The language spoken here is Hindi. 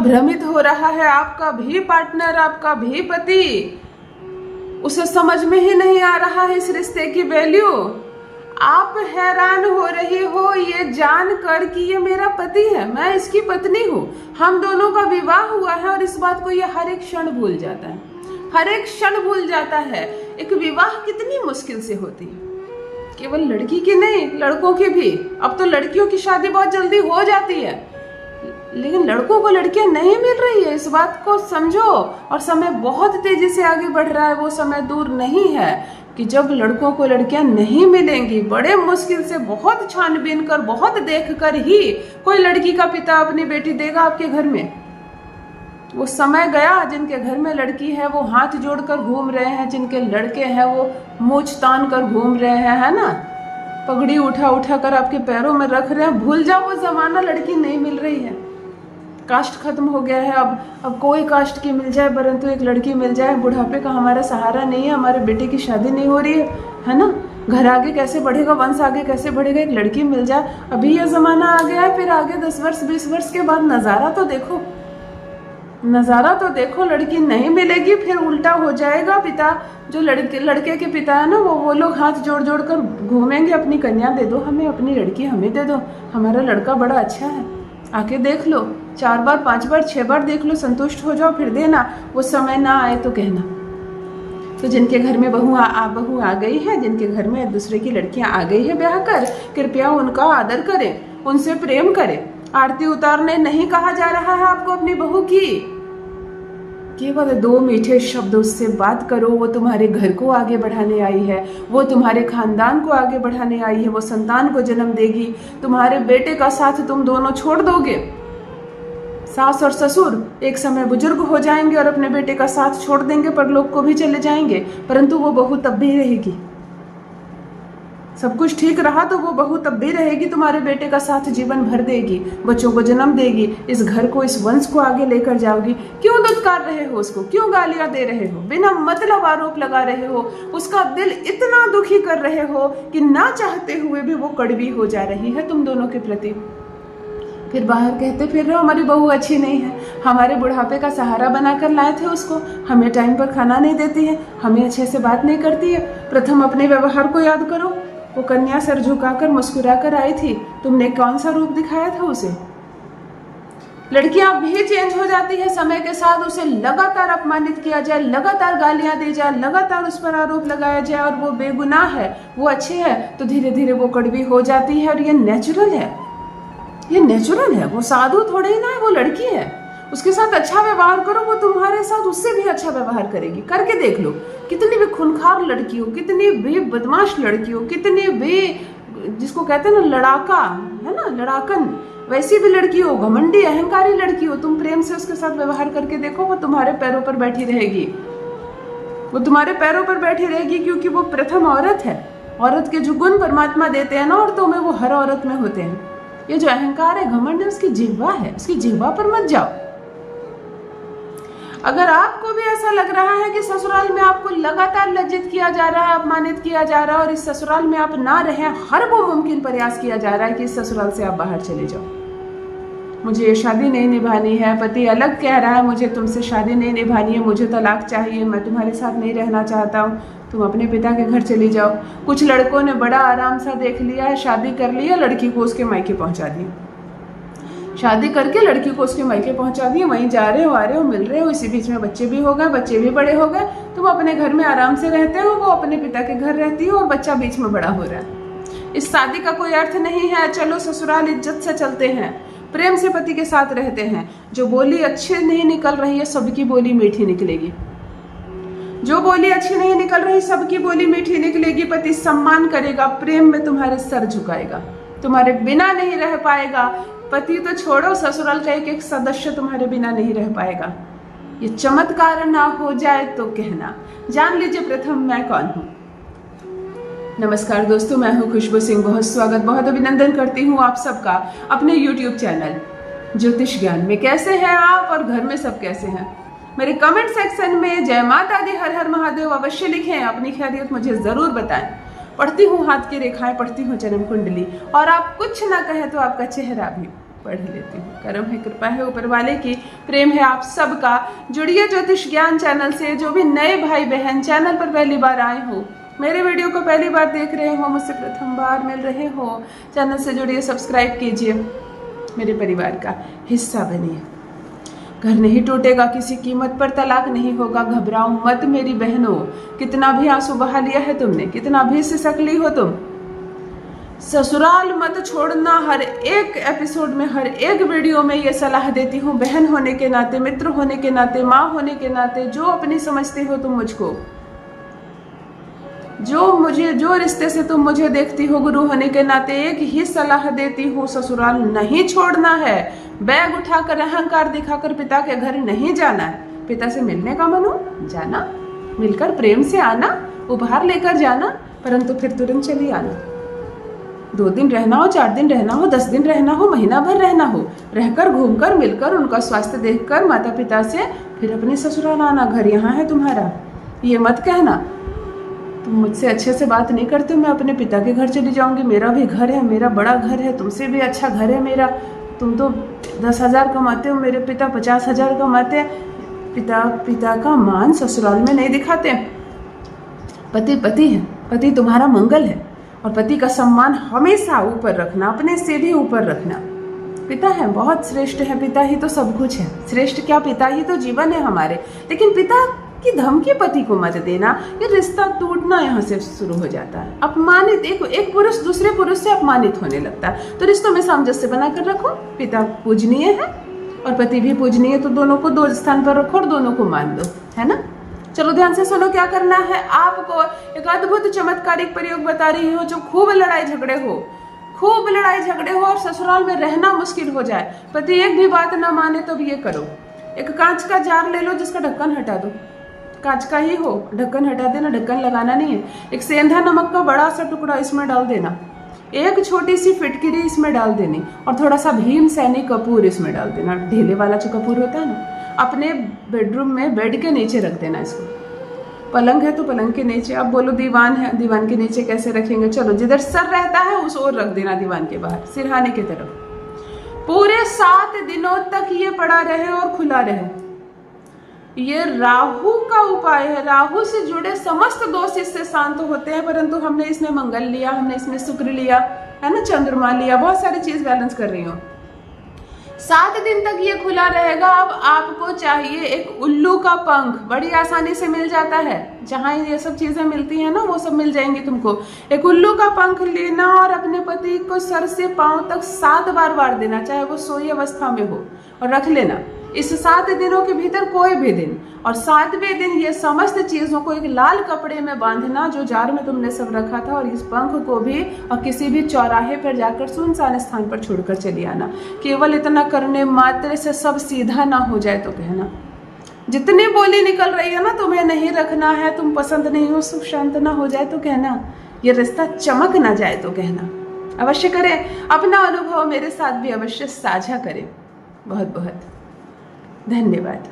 भ्रमित हो रहा है आपका भी पार्टनर, आपका भी पति। उसे समझ में ही नहीं आ रहा है इस रिश्ते की वैल्यू। आप हैरान हो रही हो ये जान कर कि ये मेरा पति है, मैं इसकी पत्नी हूँ, हम दोनों का विवाह हुआ है, और इस बात को ये हर एक क्षण भूल जाता है, हर एक क्षण भूल जाता है। एक विवाह कितनी मुश्किल से होती है, केवल लड़की की नहीं, लड़कों की भी। अब तो लड़कियों की शादी बहुत जल्दी हो जाती है, लेकिन लड़कों को लड़कियां नहीं मिल रही है, इस बात को समझो। और समय बहुत तेजी से आगे बढ़ रहा है, वो समय दूर नहीं है कि जब लड़कों को लड़कियां नहीं मिलेंगी। बड़े मुश्किल से, बहुत छानबीन कर, बहुत देख कर ही कोई लड़की का पिता अपनी बेटी देगा आपके घर में। वो समय गया जिनके घर में लड़की है वो हाथ जोड़कर घूम रहे हैं, जिनके लड़के हैं वो मूंछ तान कर घूम रहे हैं, है ना, पगड़ी उठा उठा कर आपके पैरों में रख रहे हैं। भूल जाओ वो जमाना, लड़की नहीं मिल रही है, कास्ट खत्म हो गया है। अब कोई कास्ट की मिल जाए, परंतु एक लड़की मिल जाए। बुढ़ापे का हमारा सहारा नहीं है, हमारे बेटे की शादी नहीं हो रही है ना, घर आगे कैसे बढ़ेगा, वंश आगे कैसे बढ़ेगा, एक लड़की मिल जाए। अभी ये जमाना आ गया है, फिर आगे 10 वर्ष 20 वर्ष के बाद नज़ारा तो देखो, नज़ारा तो देखो। लड़की नहीं मिलेगी, फिर उल्टा हो जाएगा। पिता जो लड़के के पिता है ना, वो लोग हाथ जोड़ जोड़ कर घूमेंगे, अपनी कन्या दे दो हमें, अपनी लड़की हमें दे दो, हमारा लड़का बड़ा अच्छा है, आके देख लो, 4 बार 5 बार 6 बार देख लो, संतुष्ट हो जाओ, फिर देना। वो समय ना आए तो कहना। तो जिनके घर में बहू आ गई है, जिनके घर में दूसरे की लड़कियां आ गई है ब्याह कर, कृपया उनका आदर करें, उनसे प्रेम करें। आरती उतारने नहीं कहा जा रहा है आपको अपनी बहू की, केवल 2 मीठे शब्द उससे बात करो। वो तुम्हारे घर को आगे बढ़ाने आई है, वो तुम्हारे खानदान को आगे बढ़ाने आई है, वो संतान को जन्म देगी। तुम्हारे बेटे का साथ तुम दोनों छोड़ दोगे। सास और ससुर एक समय बुजुर्ग हो जाएंगे और अपने बेटे का साथ छोड़ देंगे, परलोक को भी चले जाएंगे, परंतु वो बहू तब भी रहेगी। सब कुछ ठीक रहा तो वो बहू तब भी रहेगी, तुम्हारे बेटे का साथ जीवन भर देगी, बच्चों को जन्म देगी, इस घर को, इस वंश को आगे लेकर जाओगी। क्यों दुत्कार रहे हो उसको, क्यों गालियां दे रहे हो, बिना मतलब आरोप लगा रहे हो, उसका दिल इतना दुखी कर रहे हो कि ना चाहते हुए भी वो कड़वी हो जा रही है तुम दोनों के प्रति। फिर बाहर कहते फिर रहे हो हमारी बहू अच्छी नहीं है, हमारे बुढ़ापे का सहारा बनाकर लाए थे उसको, हमें टाइम पर खाना नहीं देती है, हमें अच्छे से बात नहीं करती है। प्रथम अपने व्यवहार को याद करो। वो कन्या सर झुकाकर मुस्कुराकर आई थी, तुमने कौन सा रूप दिखाया था उसे। लड़कियां भी चेंज हो जाती है समय के साथ, उसे लगातार अपमानित किया जाए, लगातार गालियां दी जाए, लगातार उस पर आरोप लगाया जाए और वो बेगुनाह है, वो अच्छे है, तो धीरे धीरे वो कड़वी हो जाती है। और ये नेचुरल है, ये नेचुरल है, वो साधु थोड़े ही ना है, वो लड़की है। उसके साथ अच्छा व्यवहार करो, वो तुम्हारे साथ उससे भी अच्छा व्यवहार करेगी। करके देख लो, कितनी भी खूंखार लड़की हो, कितनी भी बदमाश लड़की हो, कितनी भी जिसको कहते हैं ना लड़ाका, है ना, लड़ाकन, वैसी भी लड़की हो, घमंडी अहंकारी लड़की हो, तुम प्रेम से उसके साथ व्यवहार करके देखो, वो तुम्हारे पैरों पर बैठी रहेगी, वो तुम्हारे पैरों पर बैठी रहेगी, क्योंकि वो प्रथम औरत है। औरत के जो गुण परमात्मा देते हैं ना औरतों में, वो हर औरत में होते हैं। ये जो अहंकार है, घमंड है, उसकी जिह्वा है, उसकी जिह्वा पर मत जाओ। अगर आपको भी ऐसा लग रहा है कि ससुराल में आपको लगातार लज्जित किया जा रहा है, अपमानित किया जा रहा है, और इस ससुराल में आप ना रहें, हर वो मुमकिन प्रयास किया जा रहा है कि इस ससुराल से आप बाहर चले जाओ, मुझे ये शादी नहीं निभानी है, पति अलग कह रहा है मुझे तुमसे शादी नहीं निभानी है, मुझे तलाक चाहिए, मैं तुम्हारे साथ नहीं रहना चाहता हूँ, तुम अपने पिता के घर चली जाओ। कुछ लड़कों ने बड़ा आराम सा देख लिया है, शादी कर लिया, लड़की को उसके मायके पहुंचा दिया, शादी करके लड़की को उसके मायके पहुंचा दिए, वहीं जा रहे हो, आ रहे हो, मिल रहे हो, इसी बीच में बच्चे भी हो गए, बच्चे भी बड़े हो गए, तुम अपने घर में आराम से रहते हो, वो अपने पिता के घर रहती हो, और बच्चा बीच में बड़ा हो रहा है। इस शादी का कोई अर्थ नहीं है। चलो ससुराल इज्जत से चलते हैं, प्रेम से पति के साथ रहते हैं। जो बोली अच्छी नहीं निकल रही है, सबकी बोली मीठी निकलेगी। जो बोली अच्छी नहीं निकल रही, सबकी बोली मीठी निकलेगी। पति सम्मान करेगा, प्रेम में तुम्हारे सर झुकाएगा, तुम्हारे बिना नहीं रह पाएगा। पति तो छोड़ो, ससुराल का एक एक सदस्य तुम्हारे बिना नहीं रह पाएगा। ये चमत्कार ना हो जाए तो कहना। जान लीजिए प्रथम मैं कौन हूँ। नमस्कार दोस्तों, मैं हूँ खुशबू सिंह। बहुत स्वागत, बहुत अभिनंदन करती हूँ आप सबका अपने YouTube चैनल ज्योतिष ज्ञान में। कैसे हैं आप और घर में सब कैसे हैं? मेरे कमेंट सेक्शन में जय माता दी, हर हर महादेव अवश्य लिखें, अपनी खैरियत मुझे जरूर बताएं। पढ़ती हूँ हाथ की रेखाएं, पढ़ती हूँ जन्म कुंडली, और आप कुछ ना कहें तो आपका चेहरा भी पढ़ लेती हूँ। कर्म है, कृपा है ऊपर वाले की, प्रेम है आप सबका। जुड़िए ज्योतिष ज्ञान चैनल से। जो भी नए भाई बहन चैनल पर पहली बार आए हो, मेरे वीडियो को पहली बार देख रहे हो, मुझसे प्रथम बार मिल रहे हो, चैनल से जुड़िए, सब्सक्राइब कीजिए, मेरे परिवार का हिस्सा बनिए। घर नहीं टूटेगा, किसी कीमत पर तलाक नहीं होगा, घबराओ मत मेरी बहनों। कितना भी आंसू बहा लिया है तुमने, कितना भी सिसक ली हो तुम, ससुराल मत छोड़ना। हर एक एपिसोड में, हर एक वीडियो में ये सलाह देती हूँ, बहन होने के नाते, मित्र होने के नाते, माँ होने के नाते, जो अपनी समझती हो तुम मुझको, जो रिश्ते से तुम मुझे देखती हो गुरु होने के नाते, एक ही सलाह देती हूँ, ससुराल नहीं छोड़ना है। बैग उठाकर, अहंकार दिखाकर पिता के घर नहीं जाना है। पिता से मिलने का मन हो जाना, मिलकर प्रेम से आना, उपहार लेकर जाना, परंतु फिर तुरंत चली आना। 2 दिन रहना हो, 4 दिन रहना हो, 10 दिन रहना हो, महीना भर रहना हो, रहकर घूमकर मिलकर उनका स्वास्थ्य देखकर माता पिता से फिर अपने ससुराल आना। घर यहाँ है तुम्हारा। ये मत कहना तुम मुझसे अच्छे से बात नहीं करते, मैं अपने पिता के घर चली जाऊंगी, मेरा भी घर है, मेरा बड़ा घर है, तुमसे भी अच्छा घर है मेरा। तुम तो 10,000 कमाते हो, मेरे पिता 50,000 कमाते हैं। पिता का मान ससुराल में नहीं दिखाते। पति पति है, पति तुम्हारा मंगल है, और पति का सम्मान हमेशा ऊपर रखना, अपने से भी ऊपर रखना। पिता है, बहुत श्रेष्ठ है, पिता ही तो सब कुछ है। श्रेष्ठ क्या, पिता ही तो जीवन है हमारे। लेकिन पिता की धमकी पति को मत देना, ये रिश्ता टूटना यहाँ से शुरू हो जाता है। अपमानित, एक पुरुष दूसरे पुरुष से अपमानित होने लगता है। तो रिश्तों में सामंजस्य बनाकर रखो। पिता पूजनीय है और पति भी पूजनीय, तो दोनों को 2 स्थान पर रखो और दोनों को मान दो, है ना। चलो ध्यान से सुनो, क्या करना है आपको। एक अद्भुत चमत्कारिक प्रयोग बता रही हो। जो खूब लड़ाई झगड़े हो और ससुराल में रहना मुश्किल हो जाए, पति एक भी बात ना माने, तो भी ये करो। एक कांच का जार ले लो जिसका ढक्कन हटा दो, कांच का ही हो, ढक्कन हटा देना, ढक्कन लगाना नहीं है। एक सेंधा नमक का बड़ा सा टुकड़ा इसमें डाल देना, एक छोटी सी फिटकिरी इसमें डाल देनी, और थोड़ा सा भीम सैनी कपूर इसमें डाल देना। ढेले वाला जो कपूर होता है ना, अपने बेडरूम में बेड के नीचे रख देना इसको। पलंग है तो पलंग के नीचे। अब बोलो दीवान है, दीवान के नीचे कैसे रखेंगे। चलो, जिधर सर रहता है उस ओर रख देना, दीवान के बाहर सिरहाने की तरफ। पूरे 7 दिनों तक ये पड़ा रहे और खुला रहे। ये राहु का उपाय है। राहु से जुड़े समस्त दोष इससे शांत होते हैं, परंतु हमने इसमें मंगल लिया, हमने इसमें शुक्र लिया, है ना, चंद्रमा लिया, बहुत सारी चीज बैलेंस कर रही हूँ। 7 दिन तक ये खुला रहेगा। अब आपको चाहिए एक उल्लू का पंख, बड़ी आसानी से मिल जाता है, जहाँ ये सब चीजें मिलती हैं ना, वो सब मिल जाएंगी तुमको। एक उल्लू का पंख लेना और अपने पति को सर से पांव तक 7 बार वार देना, चाहे वो सोई अवस्था में हो, और रख लेना इस 7 दिनों के भीतर, कोई भी दिन। और 7वें दिन ये समस्त चीजों को एक लाल कपड़े में बांधना, जो जार में तुमने सब रखा था, और इस पंख को भी, और किसी भी चौराहे पर जाकर सुनसान स्थान पर छोड़कर चली आना। केवल इतना करने मात्र से सब सीधा ना हो जाए तो कहना। जितनी बोली निकल रही है ना, तुम्हें नहीं रखना है, तुम पसंद नहीं हो, सुख शांत ना हो जाए तो कहना। ये रिश्ता चमक ना जाए तो कहना। अवश्य करें, अपना अनुभव मेरे साथ भी अवश्य साझा करें। बहुत बहुत धन्यवाद।